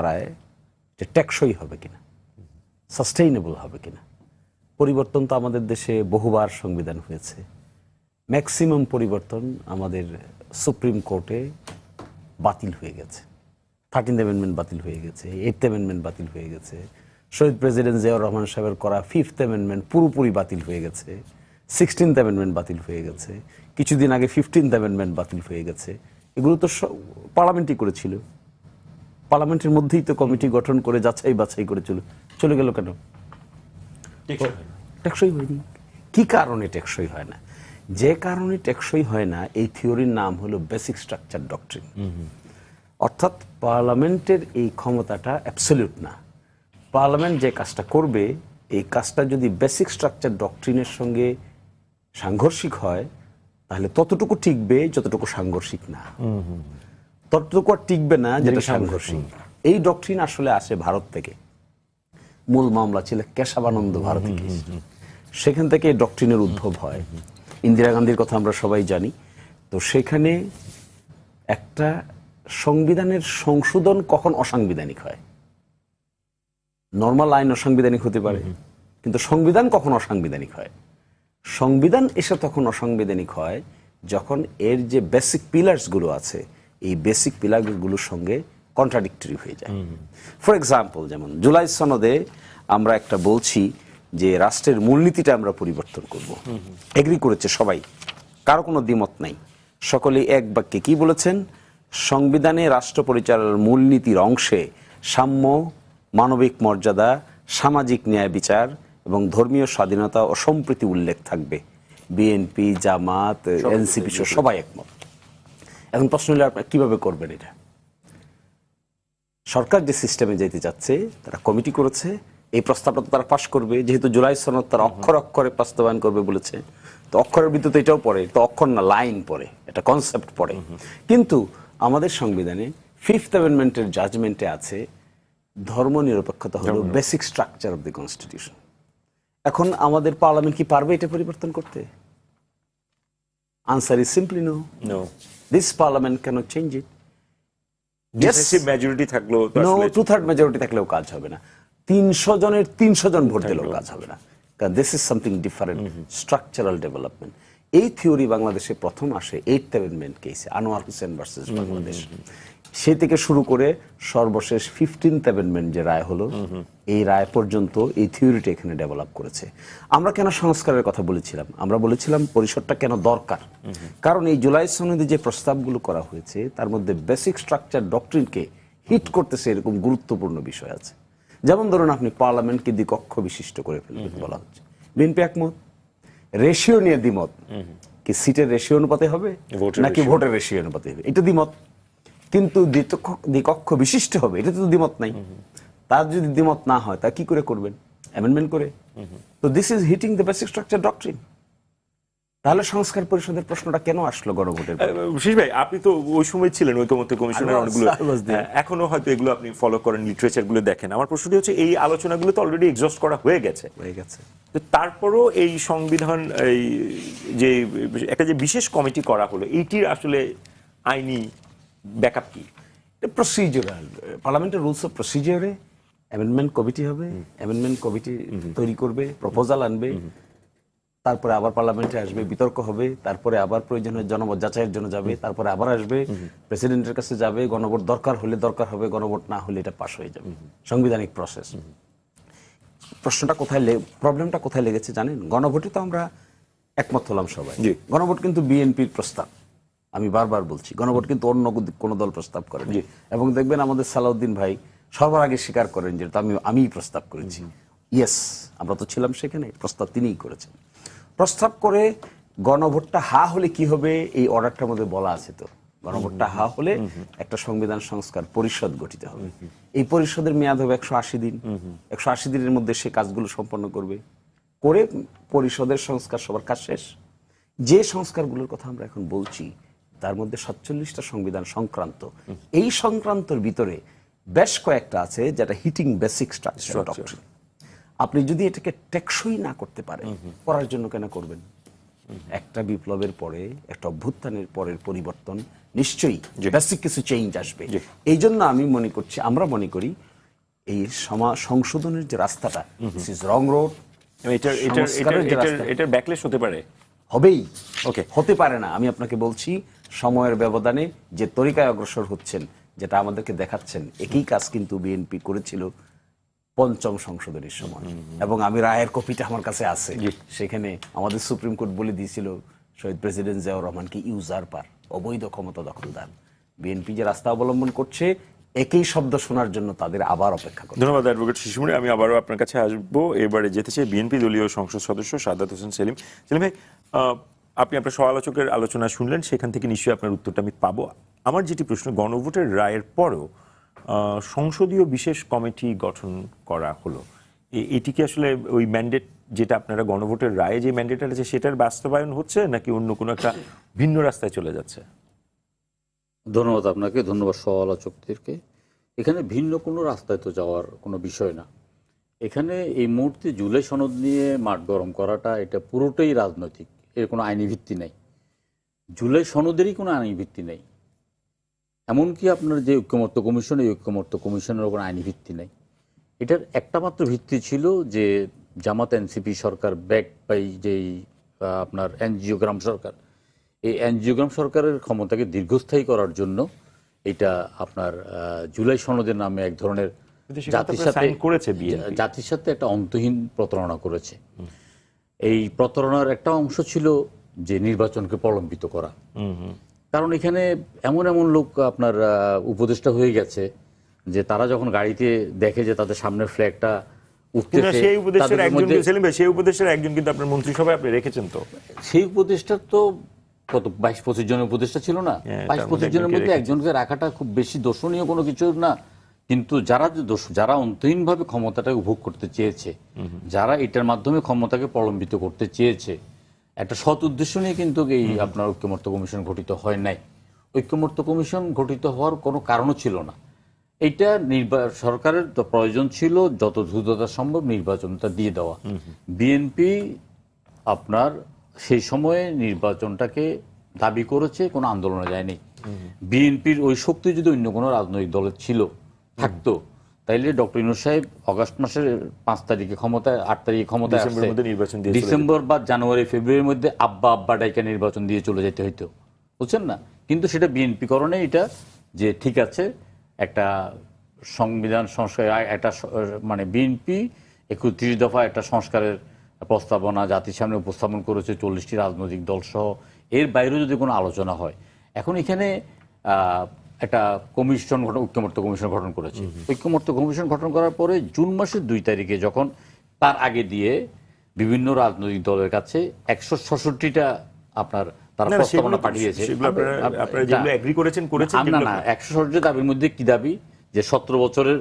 রায় যে টেকসই হবে কিনা, সাস্টেইনেবল হবে কিনা। পরিবর্তন তো আমাদের দেশে বহুবার সংবিধান হয়েছে, ম্যাক্সিমাম পরিবর্তন আমাদের সুপ্রিম কোর্টে বাতিল হয়ে গেছে। 13th অ্যামেন্ডমেন্ট বাতিল হয়ে গেছে, 8th অ্যামেন্ডমেন্ট বাতিল হয়ে গেছে, শহীদ প্রেসিডেন্ট জিয়াউর রহমান সাহেবের করা 5th অ্যামেন্ডমেন্ট পুরোপুরি বাতিল হয়ে গেছে, 16th অ্যামেন্ডমেন্ট বাতিল হয়ে গেছে, কিছুদিন আগে 15th অ্যামেন্ডমেন্ট বাতিল হয়ে গেছে। এগুলো তো পার্লামেন্টই করেছিল, পার্লামেন্টের মধ্যেই তো কমিটি গঠন করে যাচাই বাছাই করে চলে গেল কেন? টেকসই হয়নি। কি কারণে টেকসই হয় না? যে কারণে টেকসই হয় না, এই থিওরির নাম হলো বেসিক স্ট্রাকচার ডক্ট্রিন। অর্থাৎ পার্লামেন্টের এই ক্ষমতাটা অ্যাবসলিউট না। পার্লামেন্ট যে কাজটা করবে, এই কাজটা যদি বেসিক স্ট্রাকচার ডক্ট্রিনের সঙ্গে সাংঘর্ষিক হয়, তাহলে ততটুকু টিকবে যতটুকু সাংঘর্ষিক না, ততটুকু আর টিকবে না যেটা সাংঘর্ষিক। এই ডক্ট্রিন আসলে আসে ভারত থেকে। মূল মামলা ছিল কেশবানন্দ ভারতী কেস, সেখান থেকে এই ডক্ট্রিনের উদ্ভব হয়। ইন্দিরা গান্ধীর কথা আমরা সবাই জানি। তো সেখানে একটা সংবিধানের সংশোধন কখন অসাংবিধানিক হয়? নর্মাল আইন অসাংবিধানিক হতে পারে, কিন্তু সংবিধান কখন অসাংবিধানিক হয়? সংবিধান এসে তখন অসাংবিধানিক হয় যখন এর যে বেসিক পিলার্সগুলো আছে, এই বেসিক পিলারগুলোর সঙ্গে কন্ট্রাডিক্টরি হয়ে যায়। ফর এক্সাম্পল, যেমন জুলাই সনদে আমরা একটা বলছি যে রাষ্ট্রের মূলনীতিটা আমরা পরিবর্তন করব, এগ্রি করেছে সবাই, কারো কোনো দ্বিমত নাই, সকলেই এক বাক্যে কি বলেছেন? সংবিধানে রাষ্ট্র পরিচালনার মূলনীতির অংশে সাম্য, মানবিক মর্যাদা, সামাজিক ন্যায় বিচার এবং ধর্মীয় স্বাধীনতা ও সম্প্রীতি উল্লেখ থাকবে। বিএনপি, জামাত, এনসিপি সবাই একমত। এখন প্রশ্ন হলে আপনারা কিভাবে করবেন এটা? সরকার যে সিস্টেমে যেতে যাচ্ছে, তারা কমিটি করেছে, এই প্রস্তাবটা তো তারা পাশ করবে, যেহেতু জুলাই সনদ তারা অক্ষর অক্ষরে বাস্তবায়ন করবে বলেছে। তো অক্ষরের ভিত্তিতে এটাও পড়ে, তো অক্ষর না, লাইন পড়ে, এটা কনসেপ্ট পড়ে। কিন্তু আমাদের সংবিধানে 5th অ্যামেন্ডমেন্টের জাজমেন্টে আছে ধর্ম নিরপেক্ষতা হলো basic structure of the constitution. এখন আমাদের পার্লামেন্ট কি পারবে এটা পরিবর্তন করতে? Answer is simply no. This parliament cannot change it. Majority থাকলেও, 2/3 মেজরিটি থাকলেও কাজ হবে না, 300 জনের 300 জন ভোট দিলেও কাজ হবে না, কারণ this is something different, structural development. এই থিওরি বাংলাদেশে প্রথম আসে 8th অ্যামেন্ডমেন্ট কেসে, আনোয়ার হোসেন ভার্সেস বাংলাদেশ। সেই থেকে শুরু করে সর্বশেষ 15th অ্যামেন্ডমেন্ট যে রায় হলো, এই রায় পর্যন্ত এই থিওরিটা এখানে ডেভেলপ করেছে। আমরা কেন সংস্কারের কথা বলেছিলাম? আমরা বলেছিলাম পরিষদটা কেন দরকার, কারণ এই জুলাই সনদে যে প্রস্তাবগুলো করা হয়েছে তার মধ্যে বেসিক স্ট্রাকচার ডক্ট্রিনকে হিট করতেছে এরকম গুরুত্বপূর্ণ বিষয় আছে। যেমন ধরুন, আপনি পার্লামেন্টকে দ্বিকক্ষ বিশিষ্ট করে ফেলবেন বলা হচ্ছে, বিএনপি একমত। রেশিও নিয়ে দ্বিমত, কি সিটের রেশিও অনুপাতে হবে নাকি ভোটের রেশিও অনুপাতে হবে, এটা দ্বিমত। কিন্তু দ্বিকক্ষ বিশিষ্ট হবে, এটা তো দ্বিমত নাই। তার যদি দ্বিমত না হয়, তা কি করে করবেন? অ্যামেন্ডমেন্ট করে। তো this is hitting the basic structure doctrine. তাহলে সংস্কার পরিষদের প্রশ্নটা কেন আসলো গণভোটের? বিশেষ ভাই, আপনি তো ওই সময় ছিলেন ঐকমত্য কমিশনের অনেকগুলো, এখনো হয়তো এগুলো আপনি ফলো করেন, লিটারেচার গুলো দেখেন। আমার প্রশ্নটি হচ্ছে, এই আলোচনাগুলো তো অলরেডি এক্সস্ট করা হয়ে গেছে, তারপরও এই সংবিধান, এই যে একটা যে বিশেষ কমিটি করা হলো, এইটির আসলে আইনি ব্যাকআপ কি? প্রসিডিউরাল, পার্লামেন্টের রুলস অফ প্রসিডিউরে অ্যামেন্ডমেন্ট কমিটি হবে, অ্যামেন্ডমেন্ট কমিটি তৈরি করবে, প্রপোজাল আনবে, তারপরে আবার পার্লামেন্টে আসবে, বিতর্ক হবে, তারপরে আবার প্রয়োজনে জনমত যাচাইয়ের জন্য যাবে, তারপরে আবার আসবে, প্রেসিডেন্টের কাছে যাবে, গণভোট দরকার হলে দরকার হবে, গণভোট না হলে এটা পাস হয়ে যাবে, সাংবিধানিক প্রসেস। প্রশ্নটা কোথায়, প্রবলেমটা কোথায় লেগেছে জানেন? গণভোটে তো আমরা একমত হলাম সবাই। গণভোট কিন্তু বিএনপির প্রস্তাব, আমি বারবার বলছি, গণভোট কিন্তু অন্য কোনো দল প্রস্তাব করেন। এবং দেখবেন আমাদের সালাউদ্দিন ভাই সবার আগে স্বীকার করেন যে আমিই প্রস্তাব করেছি। ইয়েস, আমরা তো ছিলাম সেখানে, প্রস্তাব তিনিই করেছেন। প্রস্তাব করে গণভোটটা হা হলে কি হবে, এই অর্ডারটার মধ্যে বলা আছে। তো গণভোটটা হা হলে একটা সংবিধান সংস্কার পরিষদ গঠিত হবে। এই পরিষদের মেয়াদ হবে 180 দিন। 180 দিনের মধ্যে সে কাজগুলো সম্পন্ন করবে, করে পরিষদের সংস্কার সবার কাজ শেষ। যে সংস্কারগুলোর কথা আমরা এখন বলছি, তার মধ্যে 47টা সংবিধান সংক্রান্ত। এই সংক্রান্তর ভিতরে বেশ কয়েকটা আছে যেটা হিটিং বেসিক স্ট্রাকচার ডক্ট্রিন। আপনি যদি এটাকে টেকসই না করতে পারেন, করার জন্য কেন করবেন? একটা বিপ্লবের পরে, একটা অভ্যুত্থানের পরের পরিবর্তন নিশ্চয়ই বেসিক কিছু চেঞ্জ আসবে। এই জন্য আমি মনে করছি, আমরা মনে করি এই সংশোধনের যে রাস্তাটা, দিস ইজ রং রোড। এটার ব্যাকলেশ হতে পারে, হবেই, ওকে, হতে পারে না। আমি আপনাকে বলছি, সময়ের ব্যবধানে যে তরিকায় অগ্রসর হচ্ছেন, যেটা আমাদেরকে দেখাচ্ছেন, একই কাজ কিন্তু বিএনপি করেছিল পঞ্চম সংশোধনীর সময়, এবং আমি রায়ের কপিটা আমার কাছে আছে। সেখানে আমাদের সুপ্রিম কোর্ট বলে দিয়েছিল শহীদ প্রেসিডেন্ট জিয়াউর রহমানকে ইউজারপার, অবৈধ ক্ষমতা দখলদার। বিএনপি যে রাস্তা অবলম্বন করছে, একই শব্দ শোনার জন্য তাদের আবার অপেক্ষা করছে। ধন্যবাদ অ্যাডভোকেট শিশিরমণি। আমি আবারও আপনার কাছে আসবো। এবারে যেতে চাই বিএনপি দলীয় সংসদ সদস্য সাদ্দাত হোসেন সেলিম। সেলিম ভাই, আপনি আপনার সহ-আলোচকের আলোচনা শুনলেন, সেখান থেকে নিশ্চয়ই আপনার উত্তরটা আমি পাবো। আমার যেটি প্রশ্ন, গণভোটের রায়ের পরও সংসদীয় বিশেষ কমিটি গঠন করা হলো, এটি কি আসলে ওই ম্যান্ডেট, যেটা আপনারা গণভোটের রায়ে যে ম্যান্ডেট আছে সেটার বাস্তবায়ন হচ্ছে, নাকি অন্য কোনো একটা ভিন্ন রাস্তায় চলে যাচ্ছে? ধন্যবাদ আপনাকে, ধন্যবাদ সহ-আলোচকদেরকে। এখানে ভিন্ন কোনো রাস্তায় তো যাওয়ার কোনো বিষয় না। এখানে এই মুহূর্তে জুলাই সনদ নিয়ে মাঠ গরম করাটা, এটা পুরোটাই রাজনৈতিক, এর কোনো আইনি ভিত্তি নেই। জুলাই সনদেরই কোনো আইনি ভিত্তি নেই। এমনকি আপনার যে ঐক্যমত্য কমিশন, এই ঐক্যমত্য কমিশনের কোনো আইনি ভিত্তি নেই। এটার একটা মাত্র ভিত্তি ছিল যে জামাত এনসিপি সরকার ব্যাক বাই যেই আপনার এনজিওগ্রাম সরকার, এই এনজিওগ্রাম সরকারের ক্ষমতাকে দীর্ঘস্থায়ী করার জন্য এটা আপনার জুলাই সনদের নামে এক ধরনের জাতির সাথে একটা অন্তহীন প্রতারণা করেছে। এই প্রতারণার একটা অংশ ছিল যে নির্বাচনকে প্রলম্বিত করা। কারণ এখানে এমন এমন লোক আপনার উপদেষ্টা হয়ে গেছে যে তারা যখন গাড়িতে দেখে যে তাদের সামনের ফ্ল্যাগটা উঠতেছে, সেই উপদেষ্টার একজন কিন্তু আপনার মন্ত্রিসভায় আপনি রেখেছেন। তো সেই উপদেষ্টার তো কত 22-25 জনের উপদেষ্টা ছিল না? 22-25 জনের মধ্যে একজনকে রাখাটা খুব বেশি দর্শনীয় কোনো কিছু না। কিন্তু যারা অন্তহীনভাবে ক্ষমতাটা উপভোগ করতে চেয়েছে, যারা এটার মাধ্যমে ক্ষমতাকে প্রলম্বিত করতে চেয়েছে, একটা সৎ উদ্দেশ্য নিয়ে কিন্তু এই আপনার ঐক্যমত্য কমিশন গঠিত হয় নাই। ঐক্যমত্য কমিশন গঠিত হওয়ার কোনো কারণও ছিল না। এটা সরকারের তো প্রয়োজন ছিল যত দ্রুততা সম্ভব নির্বাচনটা দিয়ে দেওয়া। বিএনপি আপনার সেই সময়ে নির্বাচনটাকে দাবি করেছে, কোনো আন্দোলনে যায়নি। বিএনপির ওই শক্তি যদি অন্য কোনো রাজনৈতিক দলের থাকতো, তাইলে ডক্টর ইউনূস সাহেব অগাস্ট মাসের 5 তারিখে ক্ষমতায়, 8 তারিখে ক্ষমতায় আসছে, ডিসেম্বর বা জানুয়ারি ফেব্রুয়ারির মধ্যে আব্বা ডাইকা নির্বাচন দিয়ে চলে যেতে হইতো, বুঝছেন না? কিন্তু সেটা বিএনপি করণে এটা যে ঠিক আছে, একটা সংবিধান সংস্কার, একটা মানে বিএনপি 31 দফা একটা সংস্কারের প্রস্তাবনা জাতির সামনে উপস্থাপন করেছে 40টি রাজনৈতিক দল সহ। এর বাইরেও যদি কোনো আলোচনা হয়, এখন এখানে একটা কমিশন ঐক্যমত্য কমিশন গঠন করেছে। ঐক্যমত্য কমিশন গঠন করার পরে জুন মাসের 2 তারিখে যখন তার আগে দিয়ে বিভিন্ন রাজনৈতিক দলের কাছে 166টা আপনার তারা প্রস্তাবনা পাঠিয়েছে। না, 166 দাবির মধ্যে কি দাবি? যে 17 বছরের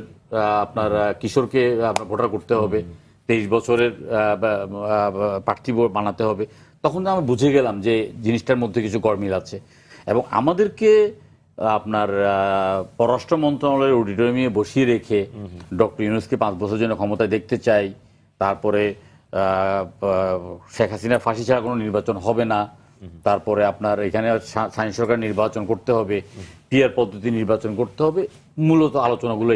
আপনার কিশোরকে ভোটার করতে হবে, 23 বছরের প্রার্থী বানাতে হবে। তখন আমরা বুঝে গেলাম যে জিনিসটার মধ্যে কিছু গরমিল আছে। এবং আমাদেরকে আপনার পররাষ্ট্র মন্ত্রণালয়ের অডিটোরিয়ামে বসিয়ে রেখে ডক্টর ইউনূসকে 5 বছরের জন্য ক্ষমতায় দেখতে চাই, তারপরে শেখ হাসিনার ফাঁসি ছাড়া কোনো নির্বাচন হবে না, তারপরে আপনার এখানে স্থানীয় সরকার নির্বাচন করতে হবে, পিআর পদ্ধতি নির্বাচন করতে হবে, মূলত আলোচনাগুলো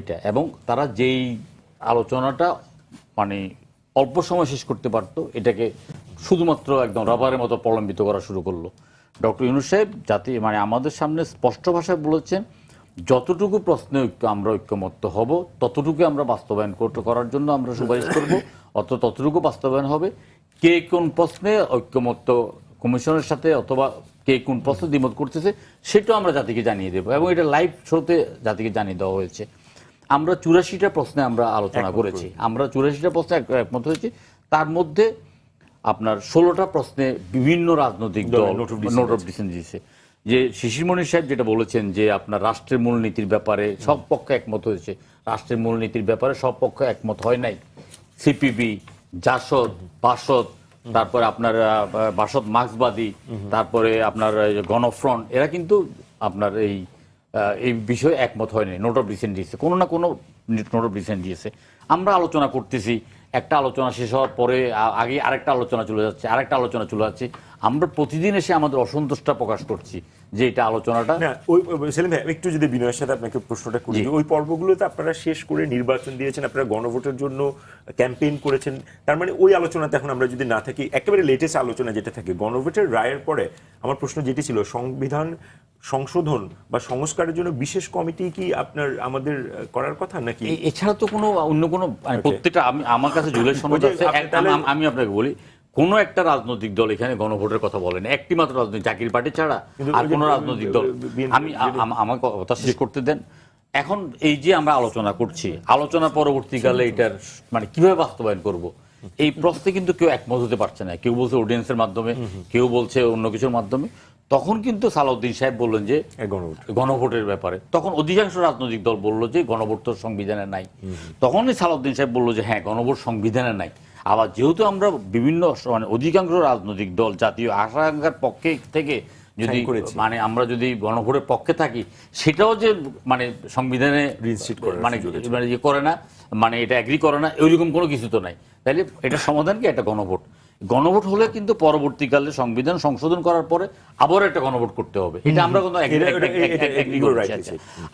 এটা। এবং তারা যেই আলোচনাটা মানে অল্প সময় শেষ করতে পারত, এটাকে শুধুমাত্র একদম রাবারের মতো প্রলম্বিত করা শুরু করলো। ডক্টর ইউনূস সাহেব মানে আমাদের সামনে স্পষ্ট ভাষায় বলেছেন, যতটুকু প্রশ্নে আমরা ঐক্যমত্য হব ততটুকু আমরা বাস্তবায়ন করার জন্য আমরা সুপারিশ করব, ততটুকু বাস্তবায়ন হবে। কে কোন প্রশ্নে ঐক্যমত্য কমিশনের সাথে অথবা কে কোন প্রশ্নে দ্বিমত করতেছে সেটাও আমরা জাতিকে জানিয়ে দেবো, এবং এটা লাইভ শোতে জাতিকে জানিয়ে দেওয়া হয়েছে। আমরা 84টা প্রশ্নে আমরা আলোচনা করেছি, আমরা 84টা প্রশ্নে একমত হয়েছি। তার মধ্যে আপনার 16টা প্রশ্নে বিভিন্ন রাজনৈতিক দল নোট অফ ডিসেন্ট দিয়েছে। যে শিশিরমণি সাহেব যেটা বলেছেন যে আপনার রাষ্ট্রের মূলনীতির ব্যাপারে সব পক্ষ একমত হয়েছে, রাষ্ট্রের মূলনীতির ব্যাপারে সব পক্ষ একমত হয় নাই। সিপিবি, জাসদ, বাসদ, তারপরে আপনার বাসদ মার্ক্সবাদী, তারপরে আপনার গণফ্রন্ট, এরা কিন্তু আপনার এই বিষয়ে একমত হয়নি, নোট অফ ডিসেন্ট দিয়েছে, কোনো না কোনো নোট অফ ডিসেন্ট দিয়েছে। আমরা আলোচনা করতেছি একটা আলোচনা শেষ হওয়ার পরে আগে আরেকটা আলোচনা চলে যাচ্ছে, আরেকটা আলোচনা চলে যাচ্ছে। আমরা প্রতিদিন এসে আমাদের অসন্তোষটা প্রকাশ করছি যে এটা আলোচনাটা। সেলিম ভাই, একটু যদি বিনয়ের সাথে আপনাকে প্রশ্নটা করি, ওই পর্বগুলোতে আপনারা শেষ করে নির্বাচন দিয়েছেন, আপনারা গণভোটের জন্য ক্যাম্পেইন করেছেন, তার মানে ওই আলোচনাতে এখন আমরা যদি না থাকি, একেবারে লেটেস্ট আলোচনা যেটা থাকে গণভোটের রায়ের পরে, আমার প্রশ্ন যেটি ছিল সংবিধান সংশোধন বা সংস্কারের জন্য বিশেষ কমিটি কি আমাদের করার কথা নাকি এছাড়া তো কোনো অন্য কোনো প্রত্যেকটা আমার কাছে জুলাই সনদ আছে। আমি আপনাকে বলি, কোন একটা রাজনৈতিক দল এখানে গণভোটের কথা বলেন, একটি মাত্র রাজনৈতিক জাকির পার্টি ছাড়া আর কোন রাজনৈতিক দল। আমার কথা শেষ করতে দেন। এখন এই যে আমরা আলোচনা করছি, আলোচনা পরবর্তীকালে এটার মানে কিভাবে বাস্তবায়ন করব, এই প্রশ্নে কিন্তু কেউ একমত হতে পারছে না। কেউ বলছে অডিয়েন্সের মাধ্যমে, কেউ বলছে অন্য কিছুর মাধ্যমে। তখন কিন্তু সালাউদ্দিন সাহেব বললেন যে গণভোটের ব্যাপারে, তখন অধিকাংশ রাজনৈতিক দল বলল যে গণভোট তো সংবিধানে নাই। তখনই সালাউদ্দিন সাহেব বলল যে হ্যাঁ, গণভোট সংবিধানে নাই। আবার যেহেতু আমরা বিভিন্ন মানে অধিকাংশ রাজনৈতিক দল জাতীয় আকাঙ্ক্ষার পক্ষে থেকে যদি মানে আমরা যদি গণভোটের পক্ষে থাকি, সেটাও যে মানে সংবিধানে মানে ইয়ে করে না, মানে এটা এগ্রি করে না, এরকম কোনো কিছু তো নাই। তাইলে এটা সমাধান কি? একটা গণভোট। গণভোট হলে কিন্তু পরবর্তীকালে সংবিধান সংশোধন করার পরে আবার একটা গণভোট করতে হবে। এটা আমরা কোনো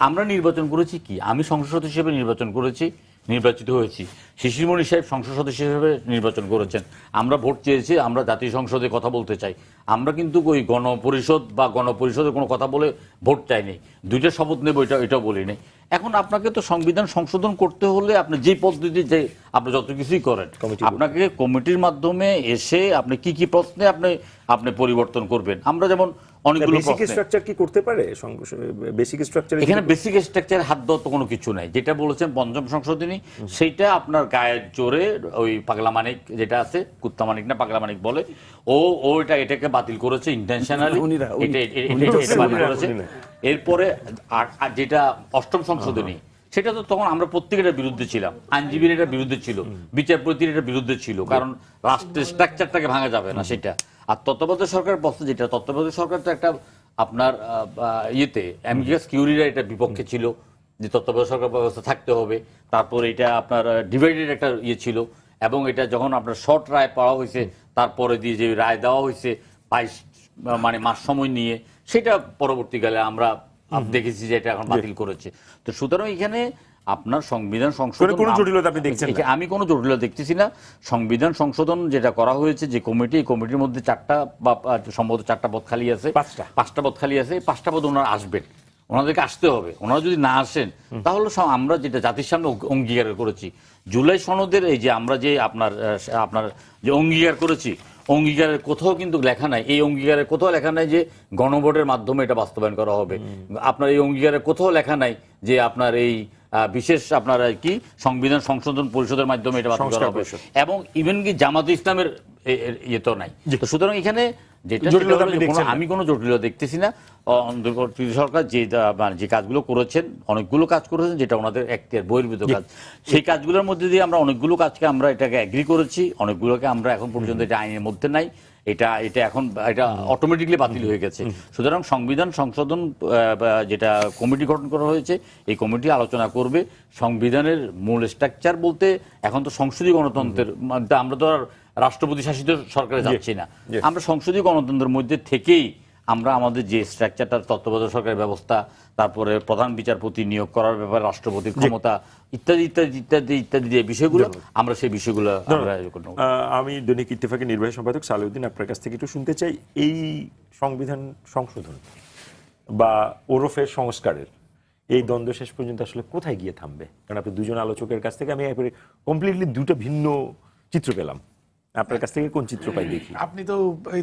আমরা নির্বাচন করেছি কি, আমি সংসদ সদস্য হিসেবে নির্বাচন করেছি, নির্বাচিত হয়েছি। শিশিরমণি সাহেব সংসদ সদস্য হিসেবে নির্বাচন করেছেন। আমরা ভোট চেয়েছি, আমরা জাতীয় সংসদে কথা বলতে চাই। আমরা কিন্তু ওই গণপরিষদ বা গণপরিষদের কোনো কথা বলে ভোট চাইনি, দুইটা শপথ নেব এটাও বলি নাই। এখন আপনাকে তো সংবিধান সংশোধন করতে হলে আপনি যে পদ্ধতি, যে আপনি যত কিছুই করেন, আপনাকে কমিটির মাধ্যমে এসে আপনি কি কি প্রশ্নে আপনি পরিবর্তন করবেন। আমরা যেমন অনেকগুলো বেসিক স্ট্রাকচার কি করতে পারে, বেসিক স্ট্রাকচার এখানে বেসিক স্ট্রাকচার হাত দেওয়ার তো কোনো কিছু নাই। যেটা বলেছেন পঞ্চম সংশোধনী, সেইটা আপনার গায়ের জোরে ওই পাগলা মানিক যেটা আছে, কুত্তা মানিক না পাগলা মানিক বলে, ও এটাকে বাতিল করেছে ইন্টেনশনালি, এটা বাতিল করেছে। এরপরে যেটা অষ্টম সংশোধনী, সেটা তো তখন আমরা প্রত্যেকের বিরুদ্ধে ছিলাম, আইনজীবীর এটা বিরুদ্ধে ছিল, বিচারপতির এটা বিরুদ্ধে ছিল, কারণ রাষ্ট্রের স্ট্রাকচারটাকে ভাঙা যাবে না সেটা। আর তত্ত্বাবধায়ক সরকারের প্রশ্ন যেটা, তত্ত্বাবধায়ক সরকার তো একটা আপনার ইয়েতে অ্যামিকাস কিউরিরা এটা বিপক্ষে ছিল যে তত্ত্বাবধায়ক সরকার ব্যবস্থা থাকতে হবে। তারপর এটা আপনার ডিভাইডেড একটা ইয়ে ছিল, এবং এটা যখন আপনার শর্ট রায় পাওয়া হয়েছে, তারপরে দিয়ে যে রায় দেওয়া হয়েছে 22 মানে মাস সময় নিয়ে, সেটা পরবর্তীকালে আমরা দেখেছি যে এটা এখন বাতিল করেছে। তো সুতরাং এখানে আপনার সংবিধান সংশোধন আমি কোনো জটিলতা দেখতেছি না। সংবিধান সংশোধন যেটা করা হয়েছে, যে কমিটি, এই কমিটির মধ্যে 4টা বা সম্ভবত 4টা পদ খালি আছে, 5টা পদ খালি আছে। 5টা পদ ওনারা আসবেন, ওনাদেরকে আসতে হবে। ওনারা যদি না আসেন, তাহলে আমরা যেটা জাতির সামনে অঙ্গীকার করেছি, জুলাই সনদের এই যে আমরা যে আপনার যে অঙ্গীকার করেছি, অঙ্গীকারের কোথাও কিন্তু লেখা নাই, এই অঙ্গীকারের কোথাও লেখা নাই যে গণভোটের মাধ্যমে এটা বাস্তবায়ন করা হবে। আপনার এই অঙ্গীকারের কোথাও লেখা নাই যে আপনার এই বিশেষ আপনার কি সংবিধান সংশোধন পরিষদের মাধ্যমে এটা বাস্তবায়ন করা হবে, এবং ইভেন কি জামাত ইসলামের ইয়ে তো নাই। সুতরাং এখানে আমি কোনো জটিলতা দেখতেছি না। অন্তর্বর্তী সরকার যে কাজগুলো করেছেন, অনেকগুলো কাজ করেছেন যেটা ওনাদের এখতিয়ার বহির্ভূত কাজ, সেই কাজগুলোর মধ্যে দিয়ে আমরা অনেকগুলো কাজকে আমরা এটাকে এগ্রি করেছি, অনেকগুলোকে আমরা এখন পর্যন্ত এটা আইনের মধ্যে নাই, এটা এখন এটা অটোমেটিকলি বাতিল হয়ে গেছে। সুতরাং সংবিধান সংশোধন যেটা কমিটি গঠন করা হয়েছে, এই কমিটি আলোচনা করবে সংবিধানের মূল স্ট্রাকচার বলতে। এখন তো সংসদীয় গণতন্ত্রের, আমরা তো আর রাষ্ট্রপতি শাসিত সরকারে যাচ্ছি না, আমরা সংসদীয় গণতন্ত্রের মধ্যে থেকেই আমরা আমাদের যে স্ট্রাকচারটা, তত্ত্বাবধায়ক সরকারের ব্যবস্থা, তারপরে প্রধান বিচারপতি নিয়োগ করার ব্যাপারে রাষ্ট্রপতির ক্ষমতা, ইত্যাদি ইত্যাদি ইত্যাদি ইত্যাদি যে বিষয়গুলো, আমরা সেই বিষয়গুলো আমি দৈনিক ইত্তেফাকের নির্বাহী সম্পাদক সালেউদ্দিন আপনার কাছ থেকে একটু শুনতে চাই, এই সংবিধান সংশোধন বা ওরফের সংস্কারের এই দ্বন্দ্ব শেষ পর্যন্ত আসলে কোথায় গিয়ে থামবে? কারণ আপনি দুজন আলোচকের কাছ থেকে আমি একবারে কমপ্লিটলি দুটো ভিন্ন চিত্র পেলাম। আপনার কাছ থেকে কোন চিত্র পাই দেখি? আপনি তো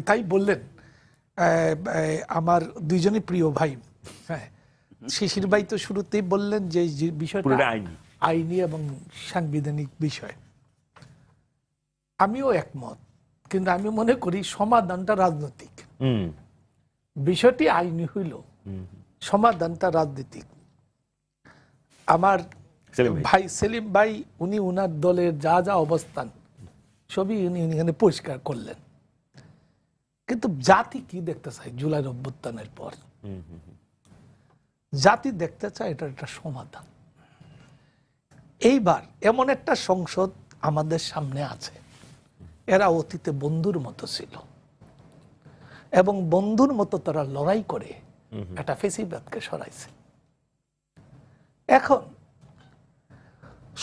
তাই বললেন, আমার দুইজনই প্রিয় ভাই। হ্যাঁ, শিশির ভাই তো শুরুতেই বললেন যে বিষয়টা আইনি এবং সাংবিধানিক বিষয়। আমিও একমত, কিন্তু আমি মনে করি সমাধানটা রাজনৈতিক। বিষয়টি আইনি হইল, সমাধানটা রাজনৈতিক। আমার ভাই সেলিম ভাই, উনি উনার দলের যা যা অবস্থান সবই উনি এখানে পরিষ্কার করলেন। কিন্তু জাতি কি দেখতে চায় জুলাইয়ের অভ্যুত্থানের পর? জাতি দেখতে চায় এটা একটা সমাধান। এইবার এমন একটা সংসদ আমাদের সামনে আছে, এরা অতীতে বন্ধুর মতো ছিল এবং বন্ধুর মতো তারা লড়াই করে একটা ফেসিবাদকে সরাইছে। এখন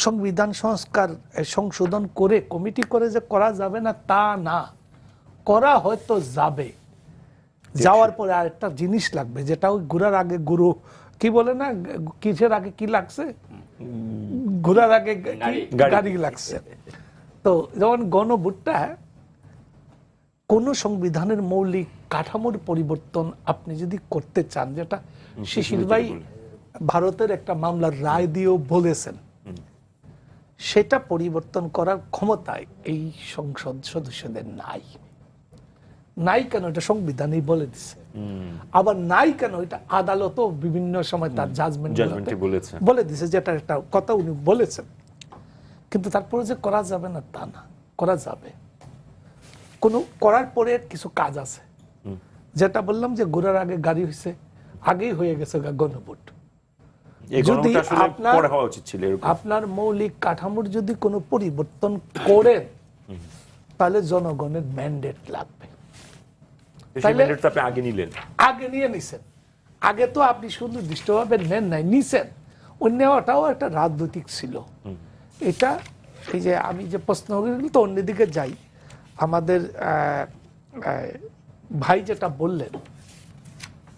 সংবিধান সংস্কার সংশোধন করে কমিটি করে যে করা যাবে না তা না, করা হয়তো যাবে, যাওয়ার পরে আরেকটা জিনিস লাগবে, যেটা ওই ঘোরার আগে গুরু কি বলে না, কিসের আগে কি লাগছে, ঘোরার আগে গাড়ি লাগছে। তো যেমন গণভোটটা কোন সংবিধানের মৌলিক কাঠামোর পরিবর্তন আপনি যদি করতে চান, যেটা শিশির ভাই ভারতের একটা মামলার রায় দিয়েও বলেছেন, সেটা পরিবর্তন করার ক্ষমতায় এই সংসদ সদস্যদের নাই। নাই কেন, এটা সংবিধানই বলে দিছে। আবার নাই কেন, এটা আদালতও বিভিন্ন সময় তার জাজমেন্ট বলে দিছে, যেটা একটা কথা উনি বলেছেন। কিন্তু তারপরে যে করা যাবে না তা না, করা যাবে। কোন করার পরে কিছু কাজ আছে, যেটা বললাম যে ঘোরার আগে গাড়ি হয়েছে, আগেই হয়ে গেছে গণভোট। যদি আপনার মৌলিক কাঠামোর যদি কোনো পরিবর্তন করেন, তাহলে জনগণের ম্যান্ডেট লাগবে। আগে নিয়ে নিছেন, আগে তো আপনি সুনির্দিষ্টভাবে নেন নাই, নিছেন। ওই নেওয়াটাও একটা রাজনৈতিক ছিল। এটা এই যে আমি যে প্রশ্ন তো অন্যদিকে যাই, আমাদের ভাই যেটা বললেন,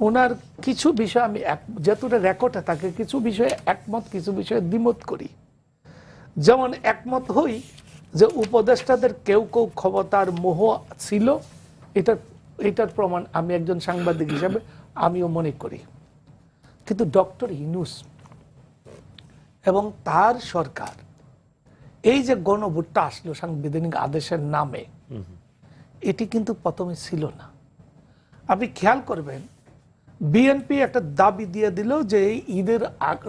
ওনার কিছু বিষয় আমি যেহেতু রেকর্ডে থাকে, কিছু বিষয়ে একমত, কিছু বিষয়ে দ্বিমত করি। যেমন একমত হই যে উপদেষ্টাদের কেউ কেউ ক্ষমতার মোহ ছিল, এটার প্রমাণ আমি একজন সাংবাদিক হিসাবে আমিও মনে করি। কিন্তু ডক্টর ইউনূস এবং তার সরকার এই যে গণভোটটা আসলো সাংবিধানিক আদেশের নামে, এটি কিন্তু প্রথমে ছিল না। আপনি খেয়াল করবেন, বিএনপি একটা দাবি দিয়ে দিল যে এই ঈদের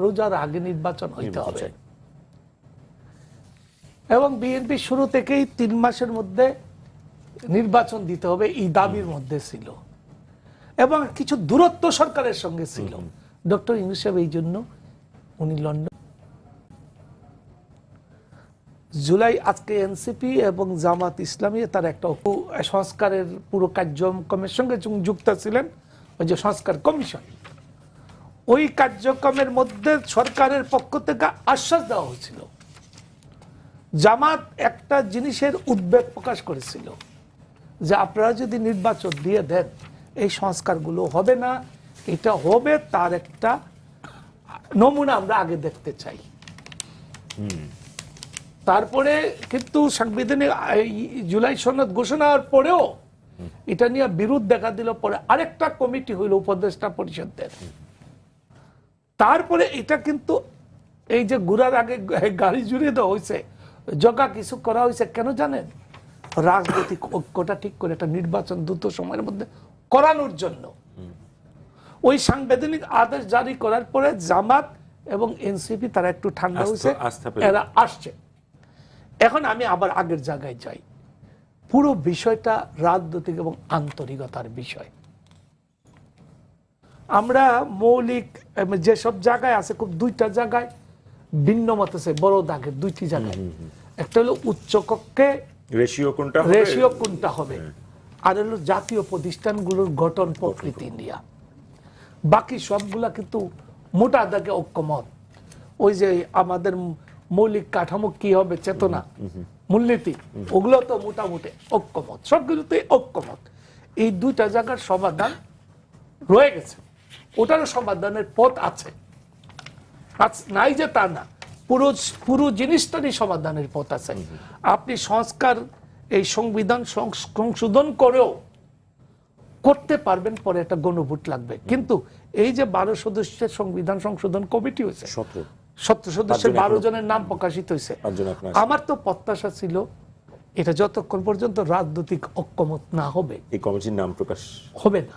রোজার আগে নির্বাচন হইতে হবে, এবং বিএনপি শুরু থেকেই 3 মাসের মধ্যে নির্বাচন দিতে হবে এই দাবির মধ্যে ছিল, এবং কিছু দূরত্ব সরকারের সঙ্গে ছিল। ডক্টর ইউনূস সাহেব এই জন্য উনি লন্ডন জুলাই, আজকে এনসিপি এবং জামাত ইসলামী তার একটা সংস্কারের পুরো কার্যক্রমের সঙ্গে যুক্ত ছিলেন, ওই যে সংস্কার কমিশন। ওই কার্যক্রমের মধ্যে সরকারের পক্ষ থেকে আশ্বাস দেওয়া হয়েছিল। জামাত একটা জিনিসের উদ্বেগ প্রকাশ করেছিল যে আপনারা যদি নির্বাচন দিয়ে দেন, এই সংস্কারগুলো হবে না, এটা হবে তার একটা নমুনা আমরা আগে দেখতে চাই। তারপরে কিন্তু সাংবিধানিক জুলাই সনদ ঘোষণা হওয়ার পরেও এটা নিয়ে বিরোধ দেখা দিল। পরে আরেকটা কমিটি হইল উপদেষ্টা পরিষদের। তারপরে এটা কিন্তু এই যে ঘোরার আগে গাড়ি জুড়িয়ে দেওয়া হয়েছে, জগা কিছু করা হয়েছে কেন জানেন? রাজনৈতিক ঐক্যটা ঠিক করে একটা নির্বাচন দ্রুত সময়ের মধ্যে করানোর জন্য। ওই সাংবিধানিক আদেশ জারি করার পরে জামাত এবং এনসিপি তারা একটু ঠান্ডা হয়েছে, এরা আসছে। এখন আমি আবার আগের জায়গায় যাই, পুরো বিষয়টা রাজনৈতিক এবং আন্তরিকতার বিষয়। আমরা মৌলিক যেসব জায়গায় আছে, খুব 2টা জায়গায় ভিন্ন মত আছে, বড় দাগের 2টি জায়গায়। একটা হলো উচ্চ কক্ষে রেশিও কোনটা হবে, আর হলো জাতীয় প্রতিষ্ঠানগুলোর গঠন প্রকৃতি নিয়ে। বাকি সবগুলা কিন্তু মোটা দাগে ঐক্যমত। ওই যে আমাদের মৌলিক কাঠামো কি হবে, চেতনা, মূলনীতি, ওগুলো তো মোটামুটি ঐক্যমত, সবগুলোতে ঐক্যমত। এই 2টা জায়গার সমাধান রয়ে গেছে, ওটারও সমাধানের পথ আছে, নাই যে তা না, পুরো জিনিসটারই সমাধানের পথ আছে। আপনি সংস্কার, এই সংবিধান সংশোধন করেও করতে পারবেন, পরে একটা গণভোট লাগবে। কিন্তু এই যে 12 সদস্যের সংবিধান সংশোধন কমিটি হয়েছে, 17 সদস্যের 12 জনের নাম প্রকাশিত হয়েছে। আমার তো প্রত্যাশা ছিল এটা যতক্ষণ পর্যন্ত রাজনৈতিক ঐক্যমত না হবে, এই কমিটির নাম প্রকাশ হবে না।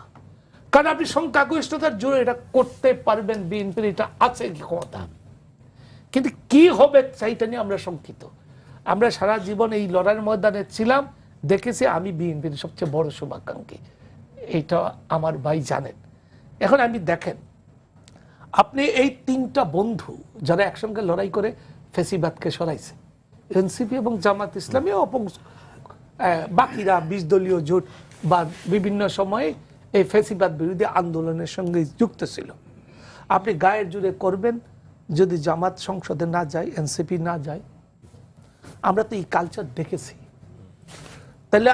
কারণ আপনি সংখ্যাগরিষ্ঠতার জোরে এটা করতে পারবেন, বিএনপির এটা আছে ক্ষমতা, কিন্তু কি হবে সেইটা নিয়ে আমরা শঙ্কিত। আমরা সারা জীবন এই লড়াইয়ের ময়দানে ছিলাম, দেখেছি আমি বিএনপির সবচেয়ে বড় শুভাকাঙ্ক্ষী, এইটা আমার ভাই জানেন। এখন আমি দেখেন, আপনি এই 3টা বন্ধু যারা একসঙ্গে লড়াই করে ফেসিবাদকে সরাইছে, এনসিপি এবং জামাত ইসলামী এবং বাকিরা 20 দলীয় জোট বা বিভিন্ন সময়ে এই ফ্যাসিবাদ বিরোধী আন্দোলনের সঙ্গে যুক্ত ছিল। আপনি গায়ের জোরে করবেন, যদি জামাত সংসদে না যায়, এনসিপি না যায়, আমরা তো এই কালচার দেখেছি। তাহলে